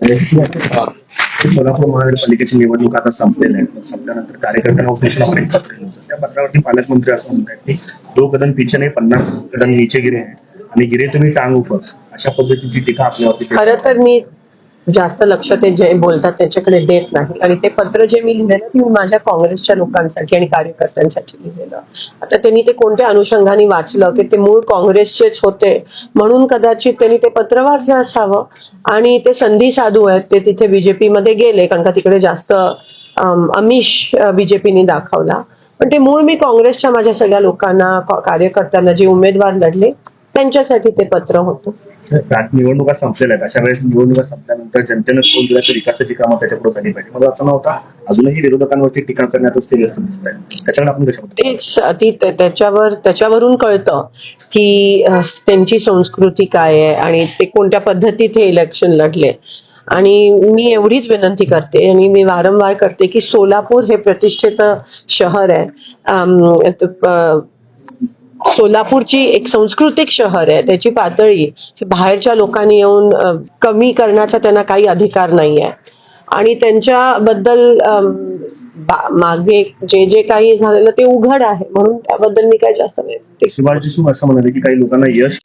सोलापूर महानगरपालिकेची निवडणूक आता संपलेल्या आहेत. संपल्यानंतर कार्यकर्त्यांना उपोषणावर एक पत्र लिहिलं होतं. त्या पत्रावरती पालकमंत्री असं म्हणतात की 2 कदम पीछे नाही 50 कदम नीचे गिरे हैं आणि गिरे तुम्ही टांग ऊपर, अशा पद्धतीची टीका आपल्यावरती. खरं तर मी जास्त लक्ष ते जे बोलतात त्याच्याकडे देत नाही. आणि ते पत्र जे मी लिहिलेलं ते मी माझ्या काँग्रेसच्या लोकांसाठी आणि कार्यकर्त्यांसाठी लिहिलेलं. आता त्यांनी ते कोणत्या अनुषंगाने वाचलं की ते मूळ काँग्रेसचेच होते म्हणून कदाचित त्यांनी ते पत्र वाचलं असावं. आणि ते संधी साधू आहेत, ते तिथे बीजेपी मध्ये गेले कारण का तिकडे जास्त आमिष बीजेपीने दाखवला. पण ते मूळ मी काँग्रेसच्या माझ्या सगळ्या लोकांना कार्यकर्त्यांना जे उमेदवार लढले त्यांच्यासाठी ते पत्र होतं. निवडणुका संपलेल्या आहेत. अशा वेळेस निवडणुका संपल्यानंतर जनतेनं कौल दिला तर विकासाची कामं त्याच्यापुढे झाली पाहिजे. मला असं नव्हतं, अजूनही विरोधकांवरती टीका करण्यातच ते व्यस्त दिसत आहे. त्याच्याकडे आपण कशा तेच त्याच्यावरून कळतं की त्यांची संस्कृती काय आहे आणि ते कोणत्या पद्धतीत हे इलेक्शन लढले. आणि मी एवढीच विनंती करते आणि मी वारंवार करते की सोलापूर हे प्रतिष्ठेचं शहर आहे. सोलापूरची एक सांस्कृतिक शहर आहे. त्याची पातळी बाहेरच्या लोकांनी येऊन कमी करण्याचा त्यांना काही अधिकार नाही आहे. आणि त्यांच्याबद्दल मागे जे जे काही झालेलं ते उघड आहे म्हणून त्याबद्दल मी काही जास्त नाही. शिवाजी असं म्हणाले की काही लोकांना यश